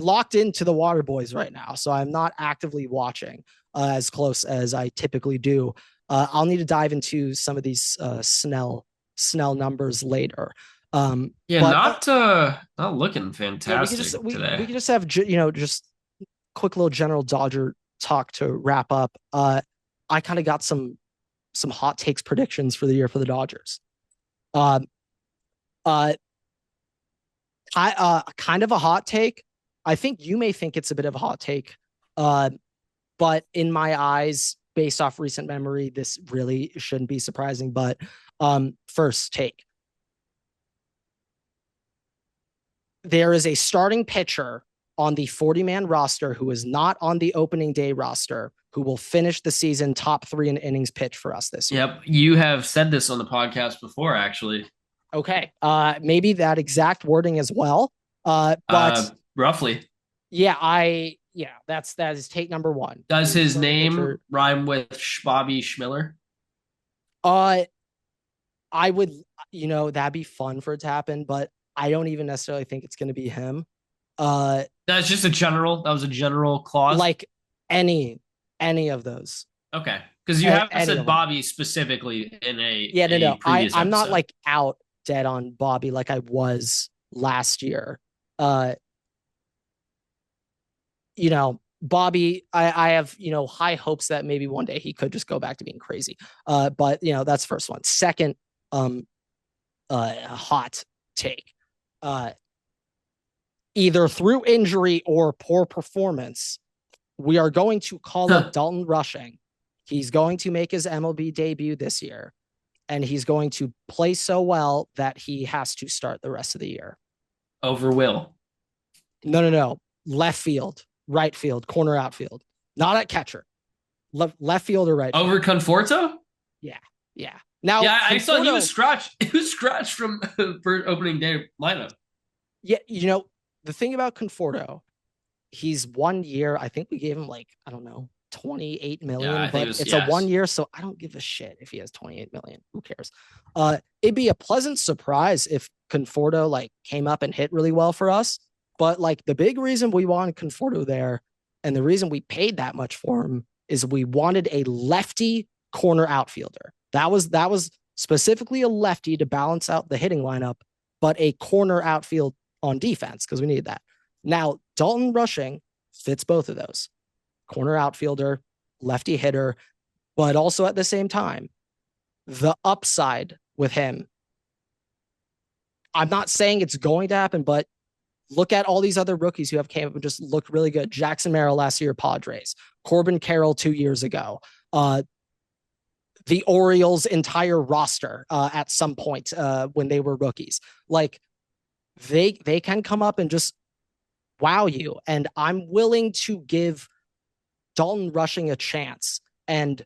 locked into the Waterboys right now, so I'm not actively watching as close as I typically do. I'll need to dive into some of these Snell numbers later. Not looking fantastic today. We could just have just quick little general Dodger talk to wrap up. I kind of got some hot takes predictions for the year for the Dodgers. Kind of a hot take. I think you may think it's a bit of a hot take, but in my eyes, based off recent memory, this really shouldn't be surprising. But first take. There is a starting pitcher on the 40-man roster who is not on the opening day roster who will finish the season top 3 in innings pitch for us this year. Yep. You have said this on the podcast before, actually. Okay. Maybe that exact wording as well. But roughly. Yeah, that is take number 1. Does his name rhyme with Bobby Schmiller? I would, that'd be fun for it to happen, but I don't even necessarily think it's going to be him. That's just that was a general clause. Like any of those. Okay. Because you haven't said Bobby specifically in a no. I'm not episode. like out dead on Bobby like I was last year. Bobby, I have, high hopes that maybe one day he could just go back to being crazy. But that's first one. Second, hot take. Either through injury or poor performance, we are going to call up Dalton Rushing. He's going to make his MLB debut this year, and he's going to play so well that he has to start the rest of the year. Over Will? No. Left field, right field, corner outfield. Not at catcher. Left field or right field. Over Conforto? Yeah. Now, I saw he was scratched. He was scratched from for opening day lineup. Yeah, the thing about Conforto, he's 1 year. I think we gave him 28 million, but it's a 1 year, so I don't give a shit if he has 28 million. Who cares? It'd be a pleasant surprise if Conforto came up and hit really well for us. But the big reason we wanted Conforto there, and the reason we paid that much for him, is we wanted a lefty corner outfielder. That was specifically a lefty to balance out the hitting lineup, but a corner outfield on defense because we needed that. Now, Dalton Rushing fits both of those. Corner outfielder, lefty hitter, but also at the same time, the upside with him. I'm not saying it's going to happen, but Look at all these other rookies who have came up and just looked really good. Jackson Merrill last year, Padres. Corbin Carroll 2 years ago. The Orioles' entire roster at some point when they were rookies. Like they can come up and just wow you. And I'm willing to give Dalton Rushing a chance. And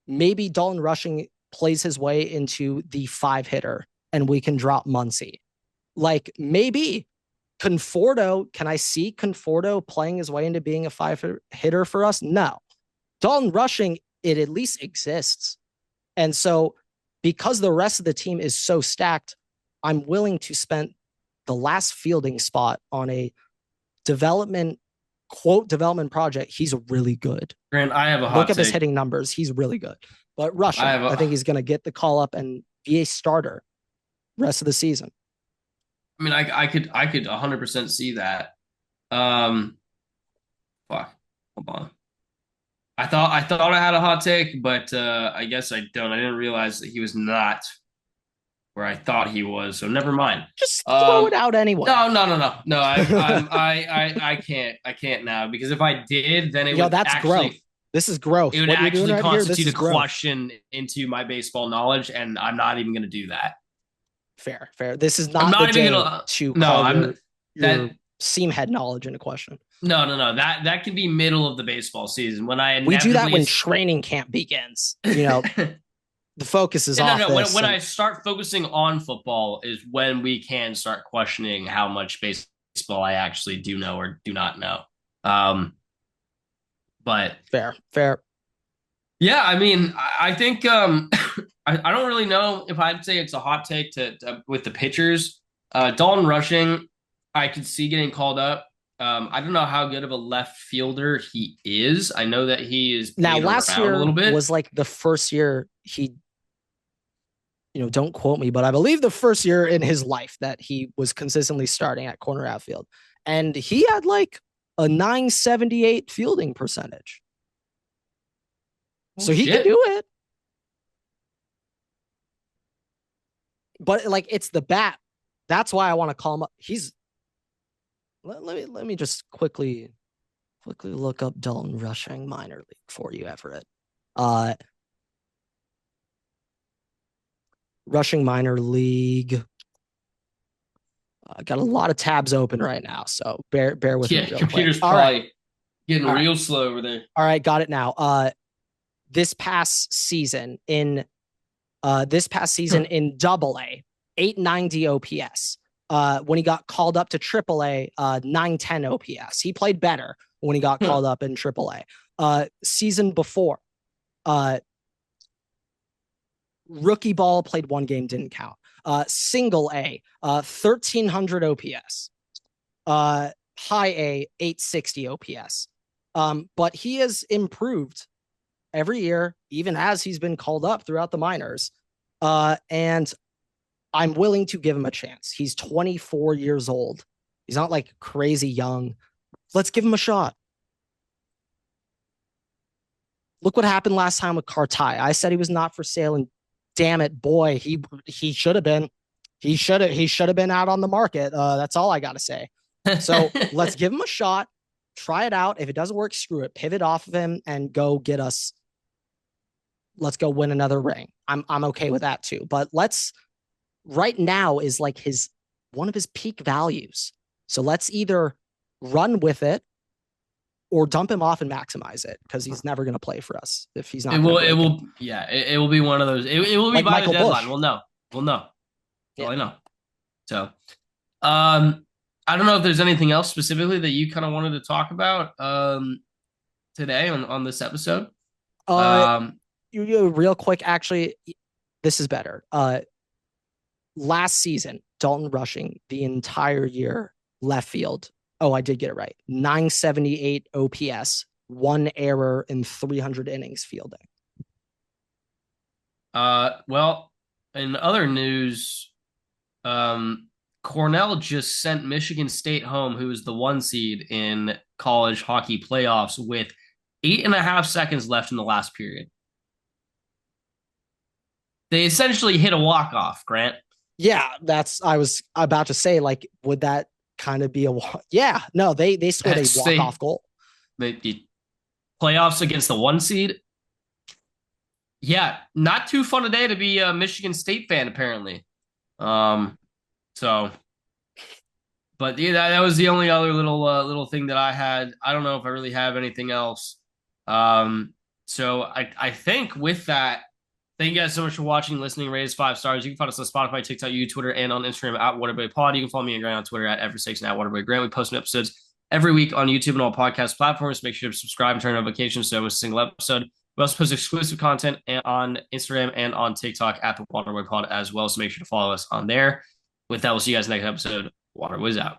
maybe Dalton Rushing plays his way into the 5-hitter and we can drop Muncy. Like maybe Conforto, can I see Conforto playing his way into being a 5-hitter for us? No. Dalton Rushing, it at least exists. And so because the rest of the team is so stacked, I'm willing to spend the last fielding spot on a development project. He's really good. Grant, I have a hot Look at take. his hitting numbers. He's really good. But Rushing, I think he's going to get the call up and be a starter rest of the season. I mean, I could 100% see that. Fuck. Hold on. I thought I had a hot take, but I guess I don't. I didn't realize that he was not where I thought he was. So never mind. Just throw it out anyway. No. I can't now, because if I did, then it would that's actually growth. This is growth. It would actually constitute a question into my baseball knowledge, and I'm not even going to do that. Fair. This is not the day to call your seam head knowledge into question. No. That can be middle of the baseball season when we do that when training camp begins. You know, the focus is off. When I start focusing on football is when we can start questioning how much baseball I actually do know or do not know. But fair. Yeah, I mean, I think I don't really know if I'd say it's a hot take to with the pitchers. Dalton Rushing, I could see getting called up. I don't know how good of a left fielder he is. I know that he is now last year a little bit. Was like the first year he, don't quote me, but I believe the first year in his life that he was consistently starting at corner outfield, and he had like a 978 fielding percentage. So he can do it. But like it's the bat. That's why I want to call him up. Let me just quickly look up Dalton Rushing minor league for you, Everett. Rushing minor league. I got a lot of tabs open right now, so bear with me. Yeah, computer's probably getting real slow over there. All right, got it now. This past season in Double A, 890 OPS. When he got called up to Triple A, 910 OPS. He played better when he got called up in Triple A. Season before, rookie ball, played one game, didn't count. Single A, 1300 OPS. High A, 860 OPS. But he has improved every year, even as he's been called up throughout the minors. And I'm willing to give him a chance. He's 24 years old. He's not like crazy young. Let's give him a shot. Look what happened last time with Cartai. I said he was not for sale, and damn it, boy, he should have been. He should have been out on the market. That's all I got to say. So let's give him a shot. Try it out. If it doesn't work, screw it. Pivot off of him and go get us. Let's go win another ring. I'm okay with that too. But right now is like one of his peak values. So let's either run with it or dump him off and maximize it, because he's never going to play for us if he's not. It will be one of those. It will be like by Michael the deadline. Bush. We'll know. That's all I know. So, I don't know if there's anything else specifically that you kind of wanted to talk about today on this episode. Real quick, actually, this is better. Last season, Dalton Rushing the entire year, left field. Oh, I did get it right. 978 OPS, 1 error in 300 innings fielding. Well, in other news, Cornell just sent Michigan State home, who is the 1 seed in college hockey playoffs, with 8.5 seconds left in the last period. They essentially hit a walk-off, Grant. Yeah, I was about to say, like, would that kind of be yeah, no, they scored a That's walk-off goal. the playoffs against the 1 seed. Yeah, not too fun a day to be a Michigan State fan, apparently. Um, so, but yeah, that was the only other little thing that I had. I don't know if I really have anything else. Um, so I think with that, thank you guys so much for watching, listening, rate us 5 stars. You can find us on Spotify, TikTok, YouTube, Twitter, and on Instagram at Waterboy Pod. You can follow me and Grant on Twitter at Everett6 and at Waterboy Grant. We post new episodes every week on YouTube and all podcast platforms. Make sure to subscribe and turn on notifications so it's a single episode. We also post exclusive content on Instagram and on TikTok at the Waterboy Pod as well. So make sure to follow us on there. With that, we'll see you guys next episode. Waterboy's out.